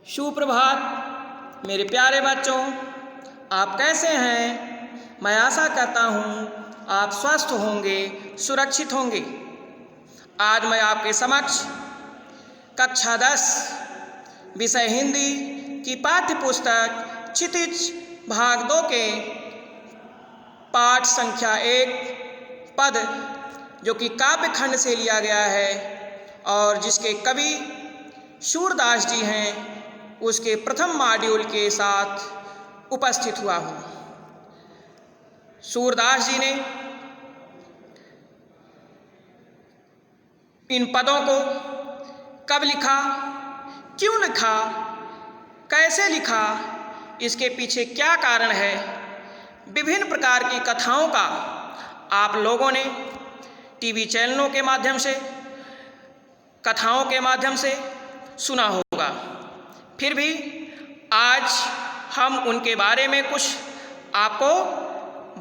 सुप्रभात मेरे प्यारे बच्चों, आप कैसे हैं? मैं आशा करता हूँ आप स्वस्थ होंगे, सुरक्षित होंगे। आज मैं आपके समक्ष कक्षा 10 विषय हिंदी की पाठ्य पुस्तक क्षितिज भाग 2 के पाठ संख्या 1 पद, जो कि काव्य खंड से लिया गया है और जिसके कवि सूरदास जी हैं, उसके प्रथम मॉड्यूल के साथ उपस्थित हुआ हूँ। सूरदास जी ने इन पदों को कब लिखा, क्यों लिखा, कैसे लिखा, इसके पीछे क्या कारण है, विभिन्न प्रकार की कथाओं का आप लोगों ने टीवी चैनलों के माध्यम से, कथाओं के माध्यम से सुना होगा। फिर भी आज हम उनके बारे में कुछ आपको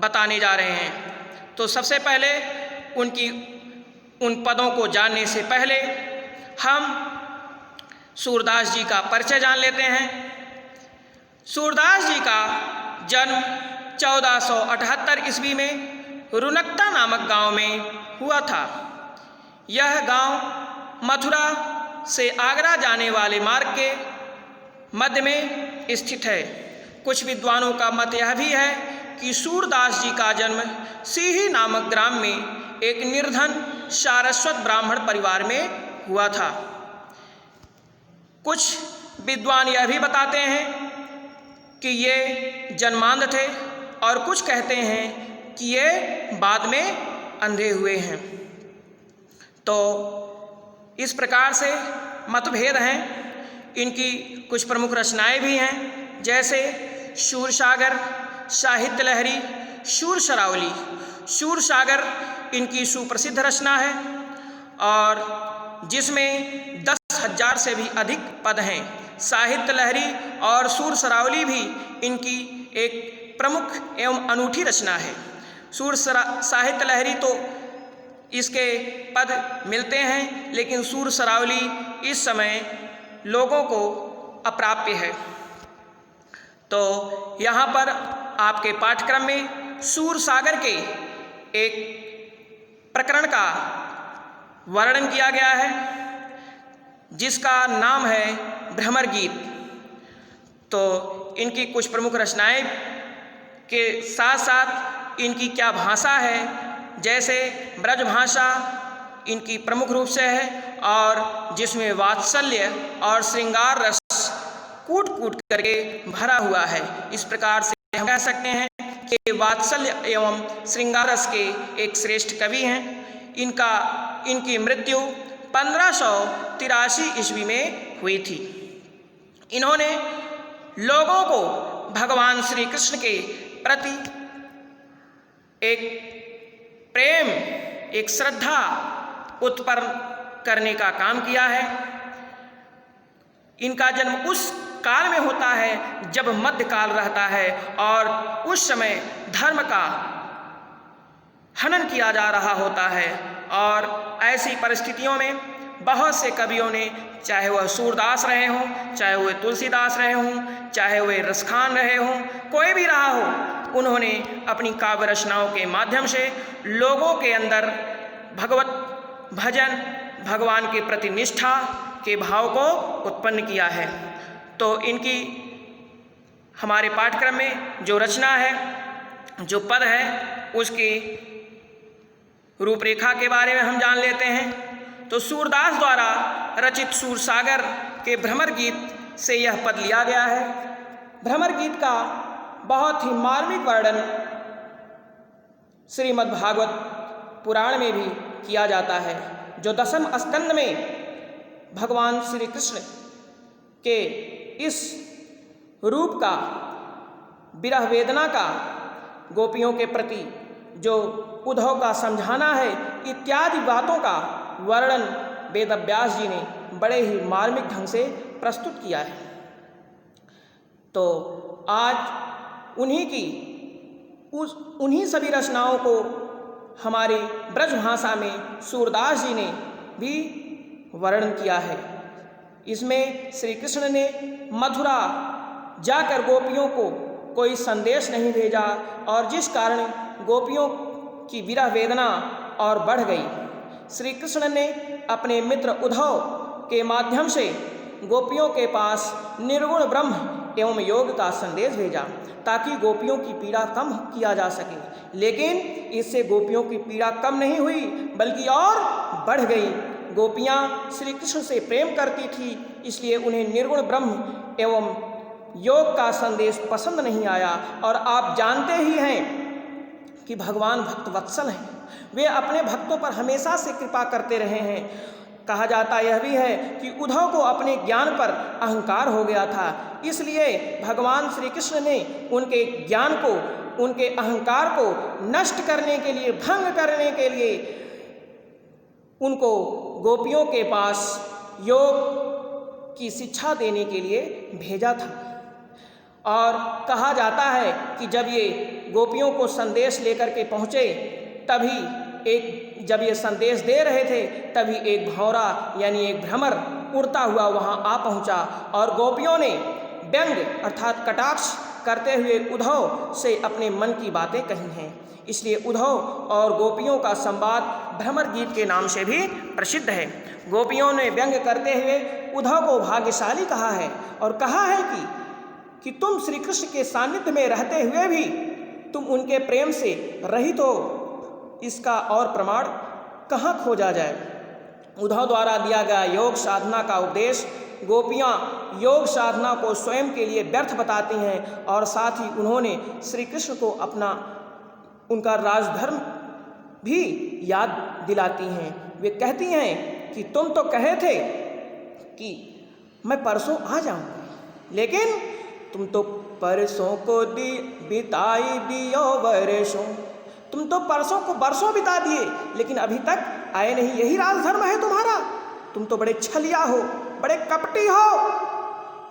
बताने जा रहे हैं। तो सबसे पहले उन पदों को जानने से पहले हम सूरदास जी का परिचय जान लेते हैं। सूरदास जी का जन्म 1478 ईस्वी में रुनकता नामक गांव में हुआ था। यह गांव मथुरा से आगरा जाने वाले मार्ग के मध्य में स्थित है। कुछ विद्वानों का मत यह भी है कि सूरदास जी का जन्म सीही नामक ग्राम में एक निर्धन सारस्वत ब्राह्मण परिवार में हुआ था। कुछ विद्वान यह भी बताते हैं कि ये जन्मांध थे और कुछ कहते हैं कि ये बाद में अंधे हुए हैं। तो इस प्रकार से मतभेद हैं। इनकी कुछ प्रमुख रचनाएं भी हैं, जैसे शूरसागर, साहित्य लहरी, शूरसरावली। शूरसागर इनकी सुप्रसिद्ध रचना है और जिसमें 10,000 से भी अधिक पद हैं। साहित्य लहरी और शूरसरावली भी इनकी एक प्रमुख एवं अनूठी रचना है। साहित्य लहरी तो इसके पद मिलते हैं, लेकिन शूरसरावली इस समय लोगों को अप्राप्य है। तो यहाँ पर आपके पाठ्यक्रम में शूरसागर के एक प्रकरण का वर्णन किया गया है, जिसका नाम है भ्रमर गीत। तो इनकी कुछ प्रमुख रचनाएं के साथ साथ इनकी क्या भाषा है, जैसे ब्रज भाषा इनकी प्रमुख रूप से है और जिसमें वात्सल्य और श्रृंगार रस कूट कूट करके भरा हुआ है। इस प्रकार से हम कह सकते हैं कि वात्सल्य एवं श्रृंगार रस के एक श्रेष्ठ कवि हैं। इनकी मृत्यु 1583 ईस्वी में हुई थी। इन्होंने लोगों को भगवान श्री कृष्ण के प्रति एक प्रेम, एक श्रद्धा उत्पन्न करने का काम किया है। इनका जन्म उस काल में होता है जब मध्यकाल रहता है और उस समय धर्म का हनन किया जा रहा होता है। और ऐसी परिस्थितियों में बहुत से कवियों ने, चाहे वह सूरदास रहे हों, चाहे वह तुलसीदास रहे हों, चाहे वह रसखान रहे हों, कोई भी रहा हो, उन्होंने अपनी काव्य रचनाओं के माध्यम से लोगों के अंदर भगवत भजन, भगवान के प्रति निष्ठा के भाव को उत्पन्न किया है। तो इनकी हमारे पाठ्यक्रम में जो रचना है, जो पद है, उसकी रूपरेखा के बारे में हम जान लेते हैं। तो सूरदास द्वारा रचित सूरसागर के भ्रमर गीत से यह पद लिया गया है। भ्रमर गीत का बहुत ही मार्मिक वर्णन श्रीमद्भागवत पुराण में भी किया जाता है, जो 10वें स्कंद में भगवान श्री कृष्ण के इस रूप का, विरह वेदना का, गोपियों के प्रति जो उद्धव का समझाना है, इत्यादि बातों का वर्णन वेदव्यास जी ने बड़े ही मार्मिक ढंग से प्रस्तुत किया है। तो आज उन्हीं सभी रचनाओं को हमारी ब्रज भाषा में सूरदास जी ने भी वर्णन किया है। इसमें श्री कृष्ण ने मथुरा जाकर गोपियों को कोई संदेश नहीं भेजा और जिस कारण गोपियों की विरह वेदना और बढ़ गई। श्री कृष्ण ने अपने मित्र उद्धव के माध्यम से गोपियों के पास निर्गुण ब्रह्म एवं योग का संदेश भेजा ताकि गोपियों की पीड़ा कम किया जा सके, लेकिन इससे गोपियों की पीड़ा कम नहीं हुई बल्कि और बढ़ गई। गोपियाँ श्री कृष्ण से प्रेम करती थी, इसलिए उन्हें निर्गुण ब्रह्म एवं योग का संदेश पसंद नहीं आया। और आप जानते ही हैं कि भगवान भक्त वत्सल हैं, वे अपने भक्तों पर हमेशा से कृपा करते रहे हैं। कहा जाता यह भी है कि उद्धव को अपने ज्ञान पर अहंकार हो गया था, इसलिए भगवान श्री कृष्ण ने उनके ज्ञान को, उनके अहंकार को नष्ट करने के लिए, भंग करने के लिए उनको गोपियों के पास योग की शिक्षा देने के लिए भेजा था। और कहा जाता है कि जब ये गोपियों को संदेश लेकर के पहुँचे जब ये संदेश दे रहे थे तभी एक भौरा यानी एक भ्रमर उड़ता हुआ वहाँ आ पहुँचा और गोपियों ने व्यंग अर्थात कटाक्ष करते हुए उद्धव से अपने मन की बातें कही हैं। इसलिए उद्धव और गोपियों का संवाद भ्रमर गीत के नाम से भी प्रसिद्ध है। गोपियों ने व्यंग करते हुए उद्धव को भाग्यशाली कहा है और कहा है कि तुम श्री कृष्ण के सानिध्य में रहते हुए भी तुम उनके प्रेम से रहित हो, इसका और प्रमाण कहाँ खोजा जाए। उद्धव द्वारा दिया गया योग साधना का उपदेश गोपियाँ योग साधना को स्वयं के लिए व्यर्थ बताती हैं और साथ ही उन्होंने श्री कृष्ण को उनका राजधर्म भी याद दिलाती हैं। वे कहती हैं कि तुम तो कहे थे कि मैं परसों आ जाऊंगी, लेकिन तुम तो परसों को बिताई दियो वर्षों, तुम तो परसों को बरसों बिता दिए लेकिन अभी तक आए नहीं। यही राजधर्म है तुम्हारा? तुम तो बड़े छलिया हो, बड़े कपटी हो।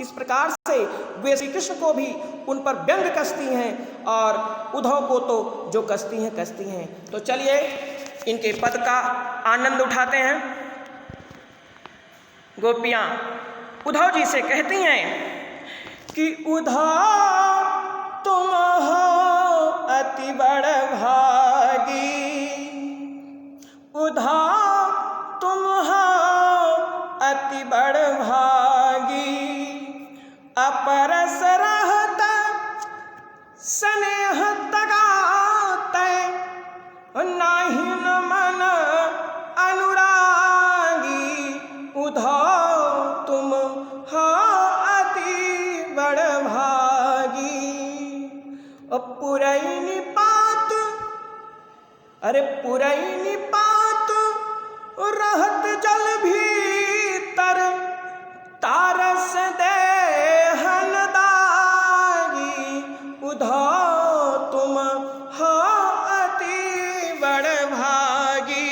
इस प्रकार से वे श्री कृष्ण को भी उन पर व्यंग कसती हैं और उद्धव को तो जो कसती हैं। तो चलिए इनके पद का आनंद उठाते हैं। गोपियाँ उद्धव जी से कहती हैं कि उद्धव तुम हो अति बड़ भागी, उद्धव तुम हो अति बड़ भागी, अपरस रहता स्नेह तगाते नाही न मन अनुरागी, उद्धव तुम हो अति बड़ भागी। पुरैनी पात, अरे पुरैनी पात रहत जल भीतर तारस देहन दागी, उद्धव तुम हो अति बड़ भागी।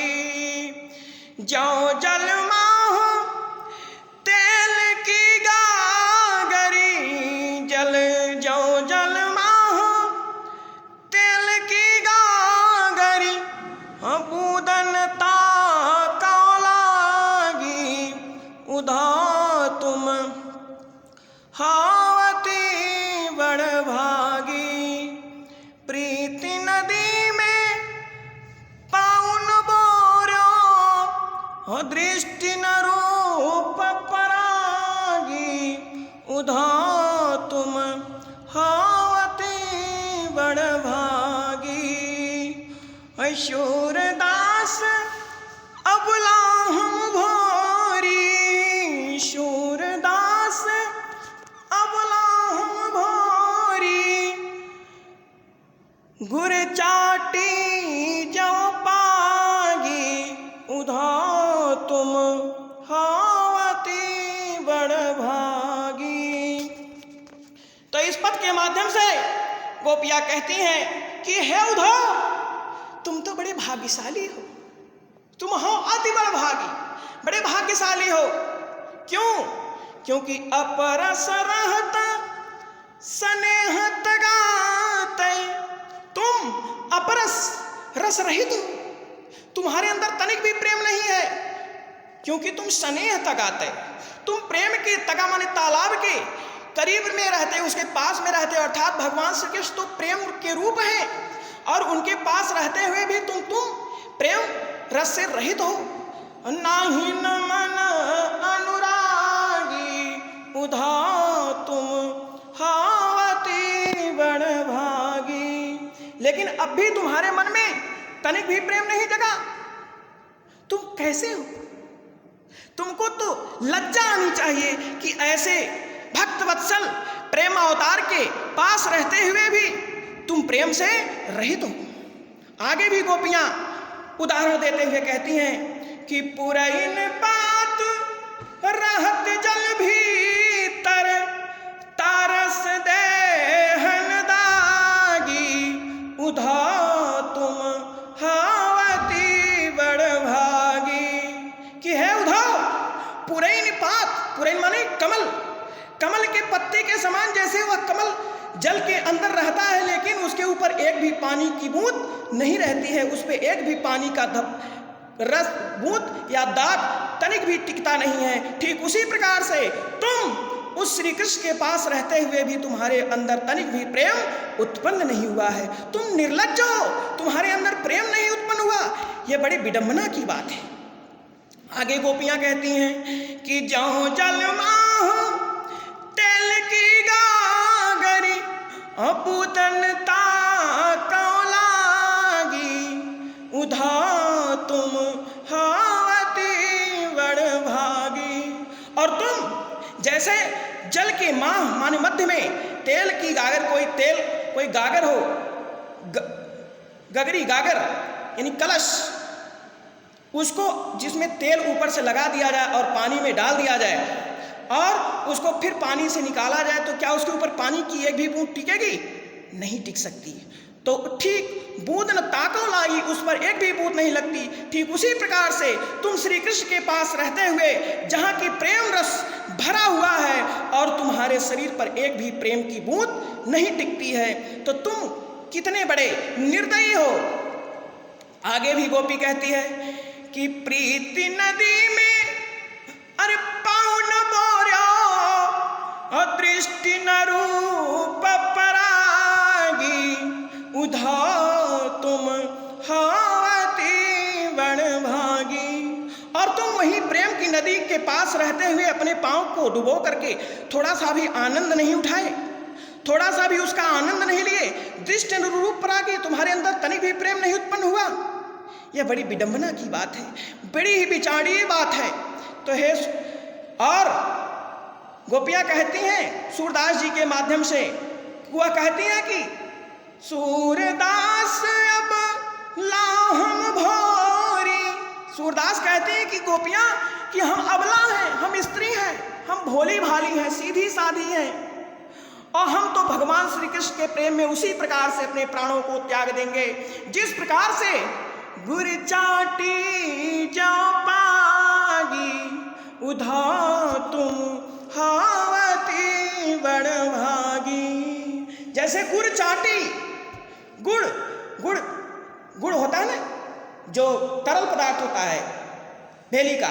ज्यों जल माहो तेल की गागरी, ज्यों जल माहो तेल की गागरी, बूदन ताका लागी, उद्धव तुम हावती बड़ भागी। प्रीति नदी में पाउन बोरो, दृष्टि न रूप परागी, उद्धव तुम हावती बड़ भागी। शूरदास अबला हम भोरी, शूरदास अबला हम भोरी, गुर चाटी जो पागी, उद्धव तुम हावती बड़ भागी। तो इस पद के माध्यम से गोपियाँ कहती हैं कि हे उद्धव तुम तो बड़े भाग्यशाली हो, तुम हो अति बड़ भागी, बड़े भाग्यशाली हो। क्यों? क्योंकि अपरस रहता स्नेह तगाते, तुम अपरस रस रहित हो, तुम्हारे अंदर तनिक भी प्रेम नहीं है। क्योंकि तुम स्नेह तगाते, तुम प्रेम के तगा माने तालाब के करीब में रहते, उसके पास में रहते, अर्थात भगवान श्री कृष्ण तो प्रेम के रूप हैं और उनके पास रहते हुए भी तुम प्रेम रस से रहित हो। नाही न मन अनुरागी उधा तुम हावती बड़ भागी। लेकिन अब भी तुम्हारे मन में तनिक भी प्रेम नहीं जगा। तुम कैसे हो? तुमको तो लज्जा आनी चाहिए कि ऐसे भक्त वत्सल प्रेम अवतार के पास रहते हुए भी तुम प्रेम से रहित हो। आगे भी गोपियां उदाहरण देते हुए कहती हैं कि पुरैन पात रहत जल भीतर तारस देहन दागी उधा तुम हावती बड़ भागी। कि है उधव पुरैन पात, पुरैन माने कमल, कमल के पत्ते के समान जैसे वह कमल जल के अंदर रहता है लेकिन उसके ऊपर एक भी पानी की बूंद नहीं रहती है, उस पर एक भी पानी का रस बूंद या दाग तनिक भी टिकता नहीं है। ठीक उसी प्रकार से तुम उस श्री कृष्ण के पास रहते हुए भी तुम्हारे अंदर तनिक भी प्रेम उत्पन्न नहीं हुआ है। तुम निर्लज्ज हो, तुम्हारे अंदर प्रेम नहीं उत्पन्न हुआ। यह बड़ी विडंबना की बात है। आगे गोपियां कहती हैं कि जौ जल माह तेल की गागरी अपूतनता कौलागी उधा तुम हावती बड़ भागी। और तुम जैसे जल के माह माने मध्य में तेल की गागर, कोई गागर हो, गगरी गागर यानी कलश, उसको जिसमें तेल ऊपर से लगा दिया जाए और पानी में डाल दिया जाए और उसको फिर पानी से निकाला जाए तो क्या उसके ऊपर पानी की एक भी बूंद टिकेगी? नहीं टिक सकती। तो ठीक बूंद न ताको लाई, उस पर एक भी बूंद नहीं लगती। ठीक उसी प्रकार से तुम श्री कृष्ण के पास रहते हुए जहाँ की प्रेम रस भरा हुआ है और तुम्हारे शरीर पर एक भी प्रेम की बूंद नहीं टिकती है, तो तुम कितने बड़े निर्दयी हो। आगे भी गोपी कहती है कि प्रीति नदी में अरे पाउन बोर्यो अदृष्टि न रूप परागी उधा तुम हावती बड़ भागी। और तुम वहीं प्रेम की नदी के पास रहते हुए अपने पांव को डुबो करके थोड़ा सा भी आनंद नहीं उठाए, थोड़ा सा भी उसका आनंद नहीं लिए। दृष्टि न रूप परागी, तुम्हारे अंदर तनिक भी प्रेम नहीं उत्पन्न हुआ। यह बड़ी विडंबना की बात है, बड़ी ही विचारणीय बात है। तो है और गोपियां कहती हैं सूरदास जी के माध्यम से, वह कहती हैं कि सूरदास अब लाहम भोरी। सूरदास कहते हैं कि गोपियां कि हम अबला हैं, हम स्त्री हैं, हम भोली भाली हैं, सीधी साधी हैं और हम तो भगवान श्री कृष्ण के प्रेम में उसी प्रकार से अपने प्राणों को त्याग देंगे जिस प्रकार से गुर चाटी जो पागी उधा तुम हावती बड़ भागी। जैसे गुड़ चाटी, गुड़ होता है ना जो तरल पदार्थ होता है भेली का,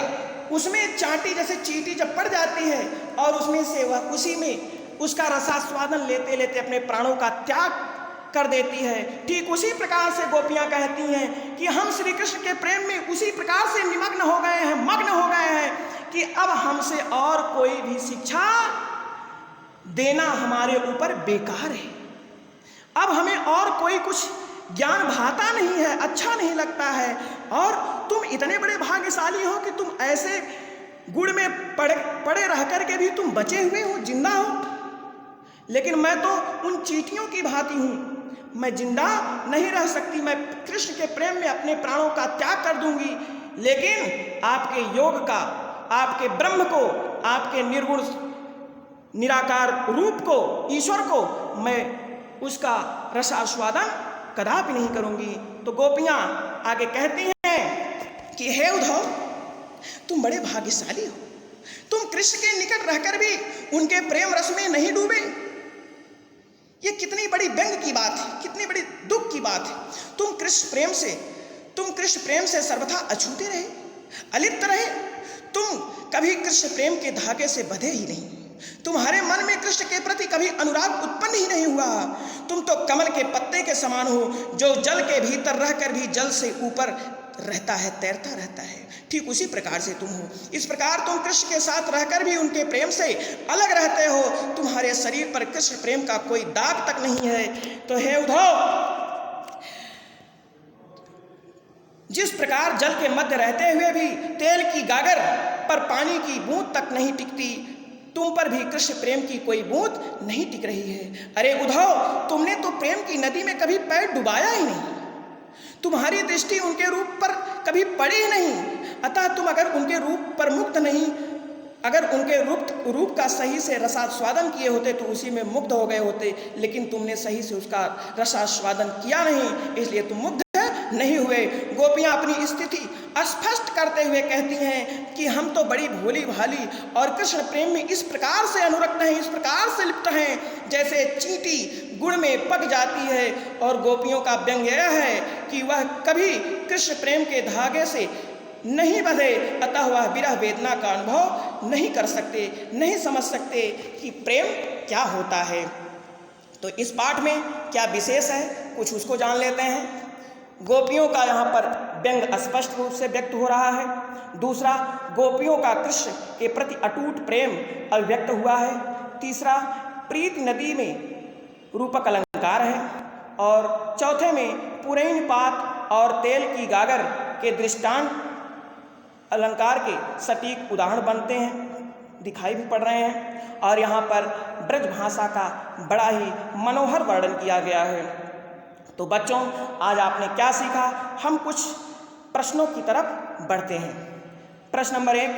उसमें चाटी जैसे चींटी जब पड़ जाती है और उसमें से वह उसी में उसका रसास्वादन लेते लेते अपने प्राणों का त्याग कर देती है। ठीक उसी प्रकार से गोपियां कहती हैं कि हम श्री कृष्ण के प्रेम में उसी प्रकार से निमग्न हो गए हैं, मग्न हो गए हैं कि अब हमसे और कोई भी शिक्षा देना हमारे ऊपर बेकार है। अब हमें और कोई कुछ ज्ञान भाता नहीं है, अच्छा नहीं लगता है। और तुम इतने बड़े भाग्यशाली हो कि तुम ऐसे गुड़ में पड़े रह करके भी तुम बचे हुए हो, जिंदा हो। लेकिन मैं तो उन चींटियों की भांति हूँ, मैं जिंदा नहीं रह सकती, मैं कृष्ण के प्रेम में अपने प्राणों का त्याग कर दूंगी। लेकिन आपके योग का, आपके ब्रह्म को, आपके निर्गुण निराकार रूप को, ईश्वर को मैं उसका रसास्वादन कदापि नहीं करूंगी। तो गोपियां आगे कहती हैं कि हे उद्धव, तुम बड़े भाग्यशाली हो, तुम कृष्ण के निकट रहकर भी उनके प्रेम रस में नहीं डूबे। ये कितनी बड़ी व्यंग की बात है, कितनी बड़ी दुख की बात है। तुम कृष्ण प्रेम से सर्वथा अछूते रहे, अलिप्त रहे। तुम कभी कृष्ण प्रेम के धागे से बंधे ही नहीं, तुम्हारे मन में कृष्ण के प्रति कभी अनुराग उत्पन्न ही नहीं हुआ। तुम तो कमल के पत्ते के समान हो, जो जल के भीतर रहकर भी जल से ऊपर रहता है, तैरता रहता है। ठीक उसी प्रकार से तुम हो। इस प्रकार तुम कृष्ण के साथ रहकर भी उनके प्रेम से अलग रहते हो। तुम्हारे शरीर पर कृष्ण प्रेम का कोई दाग तक नहीं है। तो हे उद्धव, जिस प्रकार जल के मध्य रहते हुए भी तेल की गागर पर पानी की बूंद तक नहीं टिकती, तुम पर भी कृष्ण प्रेम की कोई बूंद नहीं टिक रही है। अरे उद्धव, तुमने तो प्रेम की नदी में कभी पैर डुबाया ही नहीं, तुम्हारी दृष्टि उनके रूप पर कभी पड़ी ही नहीं। अतः तुम अगर उनके रूप पर मुक्त नहीं, अगर उनके रूप का सही से रसास्वादन किए होते तो उसी में मुग्ध हो गए होते, लेकिन तुमने सही से उसका रसास्वादन किया नहीं, इसलिए तुम मुग्ध नहीं हुए। गोपियां अपनी स्थिति स्पष्ट करते हुए कहती हैं कि हम तो बड़ी भोली भाली और कृष्ण प्रेम में इस प्रकार से अनुरक्त हैं, इस प्रकार से लिप्त हैं, जैसे चींटी गुड़ में पक जाती है। और गोपियों का व्यंग यह है कि वह कभी कृष्ण प्रेम के धागे से नहीं बंधे, अतः वह विरह वेदना का अनुभव नहीं कर सकते, नहीं समझ सकते कि प्रेम क्या होता है। तो इस पाठ में क्या विशेष है, कुछ उसको जान लेते हैं। गोपियों का यहाँ पर व्यंग स्पष्ट रूप से व्यक्त हो रहा है। दूसरा, गोपियों का कृष्ण के प्रति अटूट प्रेम अभिव्यक्त हुआ है। तीसरा, प्रीत नदी में रूपक अलंकार है। और चौथे में पुरैन पात और तेल की गागर के दृष्टांत अलंकार के सटीक उदाहरण बनते हैं, दिखाई भी पड़ रहे हैं। और यहाँ पर ब्रज भाषा का बड़ा ही मनोहर वर्णन किया गया है। तो बच्चों, आज आपने क्या सीखा, हम कुछ प्रश्नों की तरफ बढ़ते हैं। प्रश्न नंबर 1,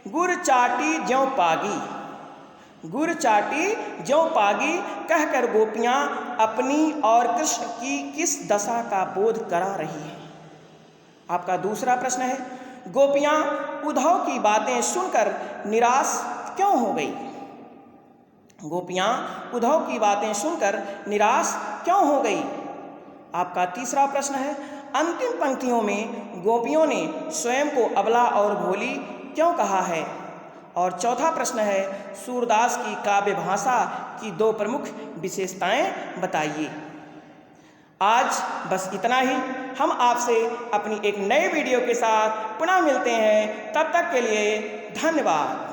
गुर चाटी ज्यों पागी, गुर चाटी ज्यों पागी कहकर गोपियाँ अपनी और कृष्ण की किस दशा का बोध करा रही है। आपका दूसरा प्रश्न है, गोपियाँ उद्धव की बातें सुनकर निराश क्यों हो गई। गोपियाँ उद्धव की बातें सुनकर निराश क्यों हो गई। आपका तीसरा प्रश्न है, अंतिम पंक्तियों में गोपियों ने स्वयं को अबला और भोली क्यों कहा है। और चौथा प्रश्न है, सूरदास की काव्य भाषा की 2 प्रमुख विशेषताएं बताइए। आज बस इतना ही। हम आपसे अपनी एक नए वीडियो के साथ पुनः मिलते हैं। तब तक के लिए धन्यवाद।